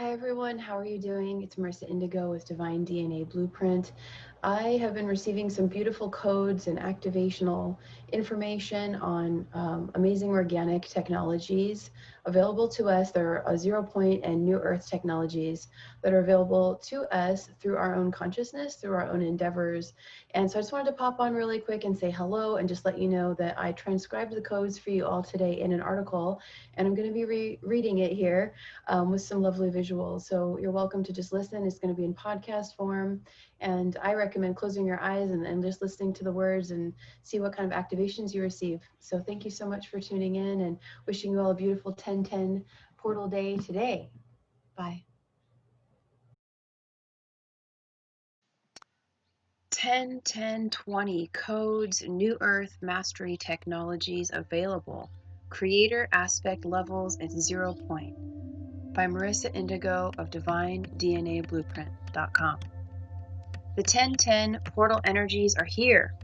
Hi everyone, how are you doing? It's Merissa Indigo with Divine DNA Blueprint. I have been receiving some beautiful codes and activational information on amazing organic technologies available to us. There are zero point and new earth technologies that are available to us through our own consciousness, through our own endeavors. And so I just wanted to pop on really quick and say hello and just let you know that I transcribed the codes for you all today in an article, and I'm going to be reading it here with some lovely visuals. So you're welcome to just listen. It's going to be in podcast form. And I recommend closing your eyes and just listening to the words and see what kind of activations you receive. So thank you so much for tuning in and wishing you all a beautiful 10/10 portal day today. Bye. 10/10/20 codes, new earth mastery technologies available. Creator aspect levels at 0 point. By Merissa Indigo of DivineDNABlueprint.com. The 10/10 portal energies are here.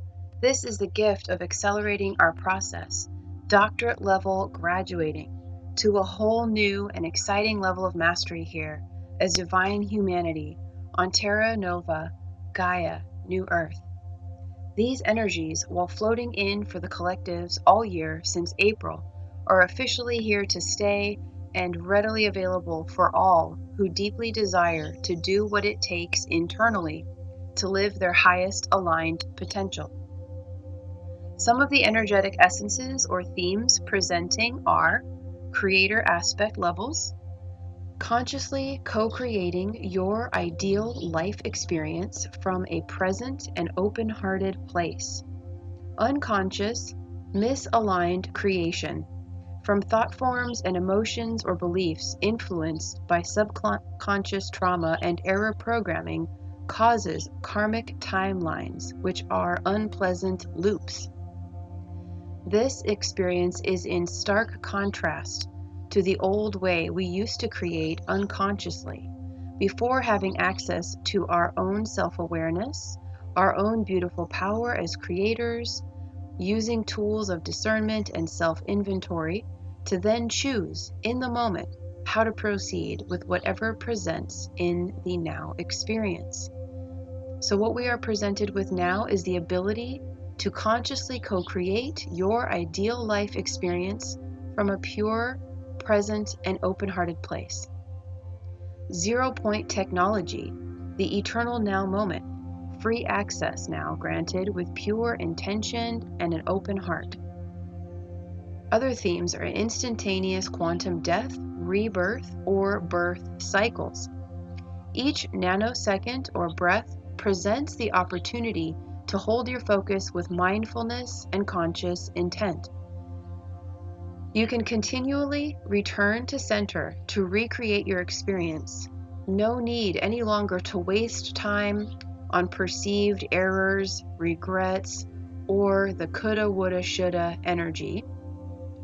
This is the gift of accelerating our process, doctorate level graduating to a whole new and exciting level of mastery here as divine humanity on Terra Nova, Gaia, New Earth. These energies, while floating in for the collectives all year since April, are officially here to stay and readily available for all who deeply desire to do what it takes internally to live their highest aligned potential. Some of the energetic essences or themes presenting are creator aspect levels, consciously co-creating your ideal life experience from a present and open-hearted place, unconscious, misaligned creation from thought forms and emotions or beliefs influenced by subconscious trauma and error programming causes karmic timelines, which are unpleasant loops. This experience is in stark contrast to the old way we used to create unconsciously, before having access to our own self-awareness, our own beautiful power as creators, using tools of discernment and self-inventory to then choose in the moment how to proceed with whatever presents in the now experience. So what we are presented with now is the ability to consciously co-create your ideal life experience from a pure, present, and open-hearted place. 0 point technology, the eternal now moment, free access now granted with pure intention and an open heart. Other themes are instantaneous quantum death, rebirth, or birth cycles. Each nanosecond or breath presents the opportunity to hold your focus with mindfulness and conscious intent. You can continually return to center to recreate your experience. No need any longer to waste time on perceived errors, regrets, or the coulda, woulda, shoulda energy,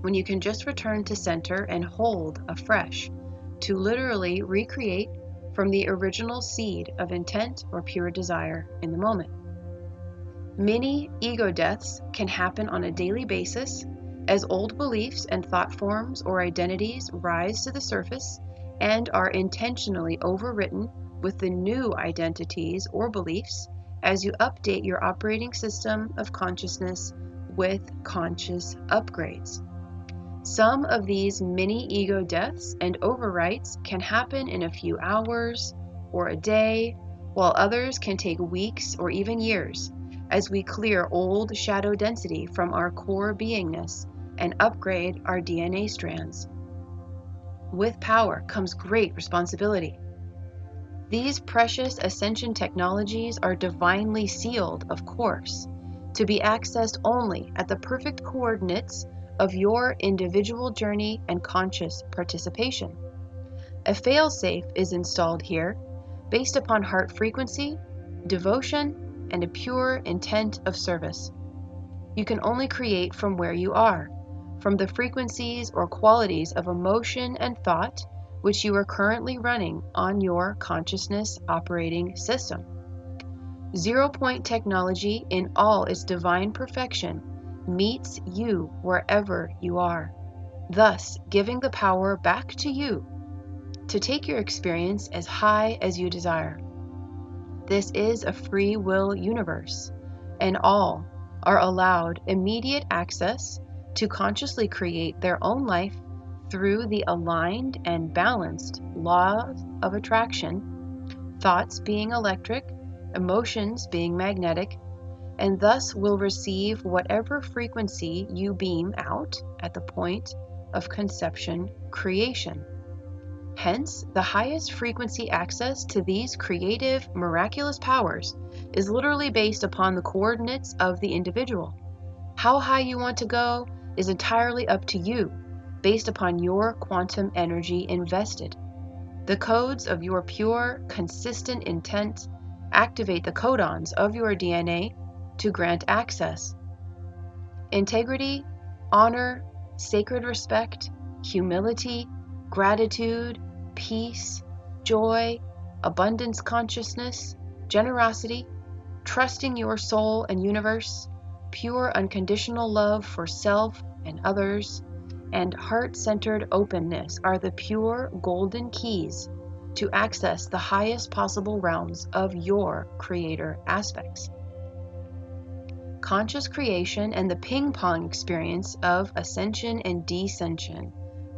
when you can just return to center and hold afresh to literally recreate from the original seed of intent or pure desire in the moment. Many ego deaths can happen on a daily basis as old beliefs and thought forms or identities rise to the surface and are intentionally overwritten with the new identities or beliefs as you update your operating system of consciousness with conscious upgrades. Some of these mini ego deaths and overwrites can happen in a few hours or a day, while others can take weeks or even years as we clear old shadow density from our core beingness and upgrade our DNA strands. With power comes great responsibility. These precious ascension technologies are divinely sealed, of course, to be accessed only at the perfect coordinates of your individual journey and conscious participation. A fail-safe is installed here based upon heart frequency, devotion, and a pure intent of service. You can only create from where you are, from the frequencies or qualities of emotion and thought which you are currently running on your consciousness operating system. 0 point technology in all its divine perfection meets you wherever you are, thus giving the power back to you to take your experience as high as you desire. This is a free will universe, and all are allowed immediate access to consciously create their own life through the aligned and balanced laws of attraction, thoughts being electric, emotions being magnetic, and thus will receive whatever frequency you beam out at the point of conception creation. Hence, the highest frequency access to these creative, miraculous powers is literally based upon the coordinates of the individual. How high you want to go is entirely up to you, based upon your quantum energy invested. The codes of your pure, consistent intent activate the codons of your DNA to grant access. Integrity, honor, sacred respect, humility, gratitude, peace, joy, abundance consciousness, generosity, trusting your soul and universe, pure unconditional love for self and others, and heart-centered openness are the pure golden keys to access the highest possible realms of your creator aspects. Conscious creation and the ping-pong experience of ascension and descension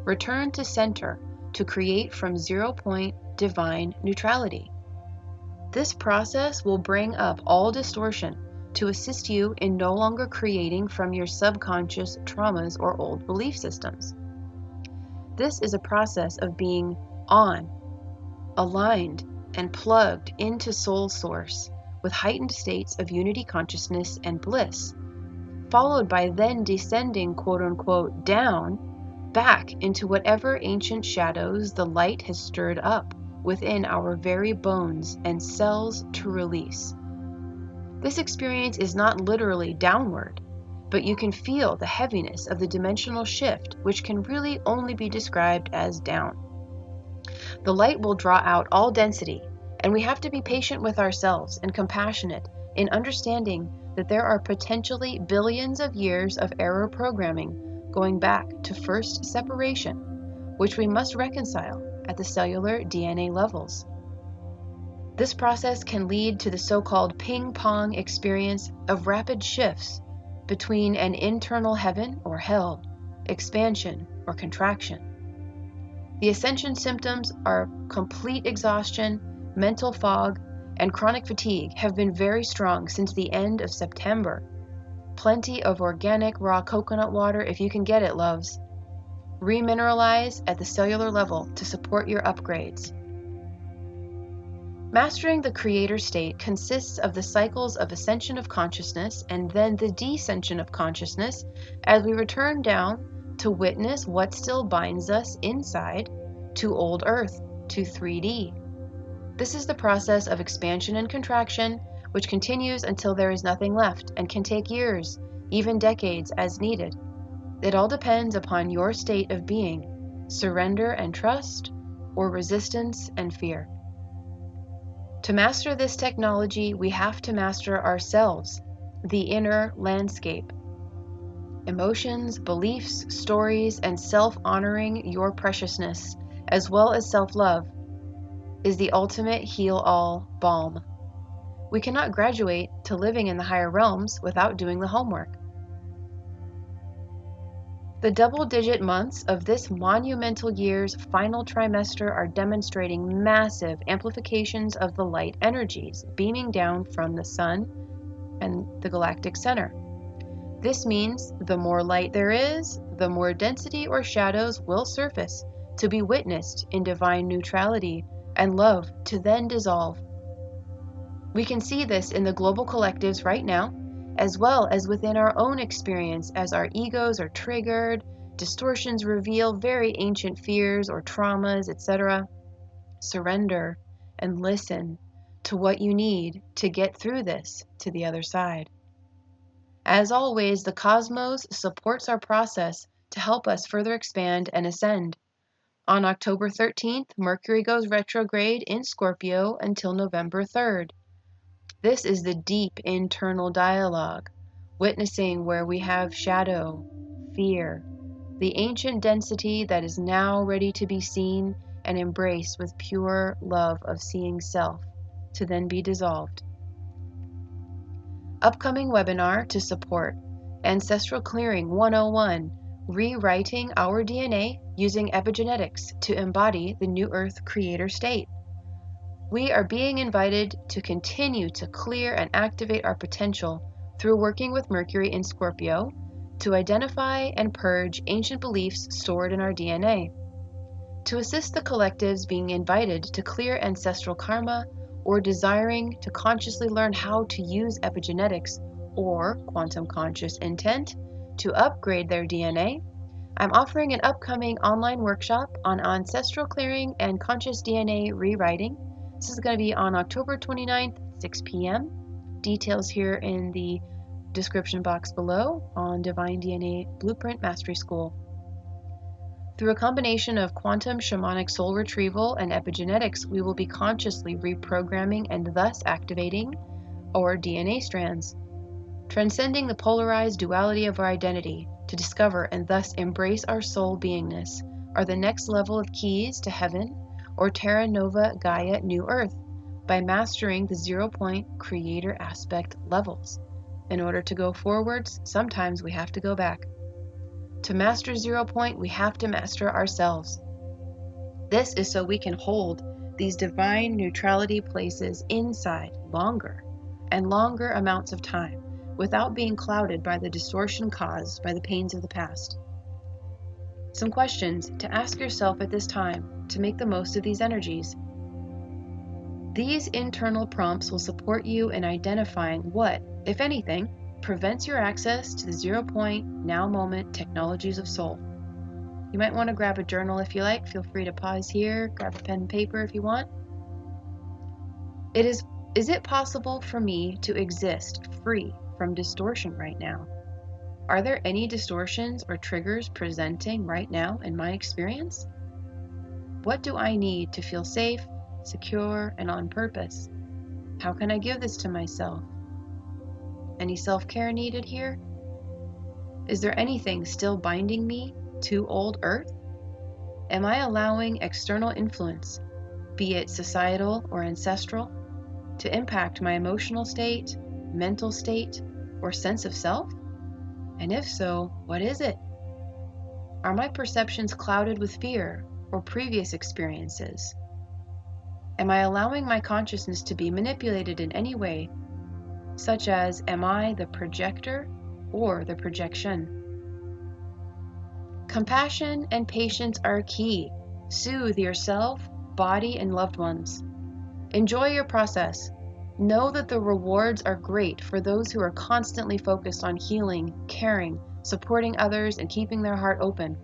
return to center to create from 0 point divine neutrality. This process will bring up all distortion to assist you in no longer creating from your subconscious traumas or old belief systems. This is a process of being on, aligned, and plugged into Soul Source with heightened states of unity consciousness and bliss, followed by then descending quote-unquote down back into whatever ancient shadows the light has stirred up within our very bones and cells to release. This experience is not literally downward, but you can feel the heaviness of the dimensional shift, which can really only be described as down. The light will draw out all density, and we have to be patient with ourselves and compassionate in understanding that there are potentially billions of years of error programming going back to first separation, which we must reconcile at the cellular DNA levels. This process can lead to the so-called ping-pong experience of rapid shifts between an internal heaven or hell, expansion or contraction. The ascension symptoms are complete exhaustion, mental fog, and chronic fatigue have been very strong since the end of September. Plenty of organic raw coconut water if you can get it, loves. Remineralize at the cellular level to support your upgrades. Mastering the creator state consists of the cycles of ascension of consciousness and then the descension of consciousness as we return down to witness what still binds us inside to old earth, to 3D. This is the process of expansion and contraction, which continues until there is nothing left and can take years, even decades as needed. It all depends upon your state of being, surrender and trust, or resistance and fear. To master this technology, we have to master ourselves, the inner landscape. Emotions, beliefs, stories, and self-honoring your preciousness, as well as self-love, is the ultimate heal-all balm. We cannot graduate to living in the higher realms without doing the homework. The double-digit months of this monumental year's final trimester are demonstrating massive amplifications of the light energies beaming down from the sun and the galactic center. This means the more light there is, the more density or shadows will surface to be witnessed in divine neutrality and love to then dissolve. We can see this in the global collectives right now, as well as within our own experience as our egos are triggered, distortions reveal very ancient fears or traumas, etc. Surrender and listen to what you need to get through this to the other side. As always, the cosmos supports our process to help us further expand and ascend. On October 13th, Mercury goes retrograde in Scorpio until November 3rd. This is the deep internal dialogue, witnessing where we have shadow, fear, the ancient density that is now ready to be seen and embraced with pure love of seeing self, to then be dissolved. Upcoming webinar to support Ancestral Clearing 101, Rewriting Our DNA Using Epigenetics to Embody the New Earth Creator State. We are being invited to continue to clear and activate our potential through working with Mercury in Scorpio to identify and purge ancient beliefs stored in our DNA. To assist the collectives being invited to clear ancestral karma or desiring to consciously learn how to use epigenetics or quantum conscious intent to upgrade their DNA, I'm offering an upcoming online workshop on ancestral clearing and conscious DNA rewriting. This is going to be on October 29th, 6 p.m. Details here in the description box below on Divine DNA Blueprint Mastery School. Through a combination of quantum shamanic soul retrieval and epigenetics, we will be consciously reprogramming and thus activating our DNA strands, transcending the polarized duality of our identity to discover and thus embrace our soul beingness are the next level of keys to heaven or Terra Nova Gaia New Earth by mastering the 0-point creator aspect levels. In order to go forwards, sometimes we have to go back. To master 0-point, we have to master ourselves. This is so we can hold these divine neutrality places inside longer and longer amounts of time without being clouded by the distortion caused by the pains of the past. Some questions to ask yourself at this time to make the most of these energies. These internal prompts will support you in identifying what, if anything, prevents your access to the 0-point, now moment technologies of soul. You might want to grab a journal if you like. Feel free to pause here, grab a pen and paper if you want. Is it possible for me to exist free from distortion right now? Are there any distortions or triggers presenting right now in my experience? What do I need to feel safe, secure, and on purpose? How can I give this to myself? Any self-care needed here? Is there anything still binding me to old Earth? Am I allowing external influence, be it societal or ancestral, to impact my emotional state, mental state, or sense of self? And if so, what is it? Are my perceptions clouded with fear or previous experiences? Am I allowing my consciousness to be manipulated in any way, such as, am I the projector or the projection? Compassion and patience are key. Soothe yourself, body, and loved ones. Enjoy your process. Know that the rewards are great for those who are constantly focused on healing, caring, supporting others, and keeping their heart open.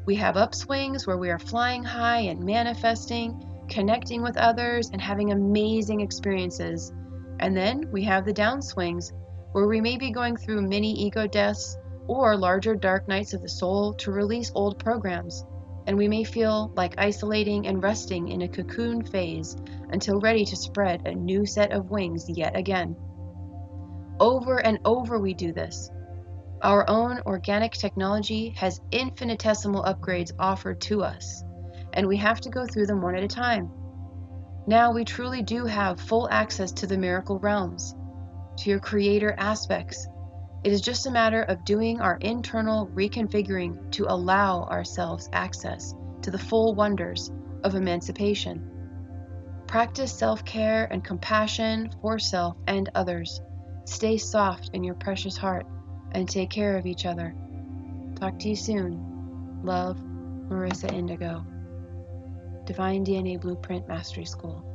We have upswings where we are flying high and manifesting, connecting with others, and having amazing experiences. And then we have the downswings where we may be going through mini ego deaths or larger dark nights of the soul to release old programs. And we may feel like isolating and resting in a cocoon phase until ready to spread a new set of wings yet again. Over and over we do this. Our own organic technology has infinitesimal upgrades offered to us, and we have to go through them one at a time. Now we truly do have full access to the miracle realms, to your creator aspects. It is just a matter of doing our internal reconfiguring to allow ourselves access to the full wonders of emancipation. Practice self-care and compassion for self and others. Stay soft in your precious heart and take care of each other. Talk to you soon. Love, Merissa Indigo. Divine DNA Blueprint Mastery School.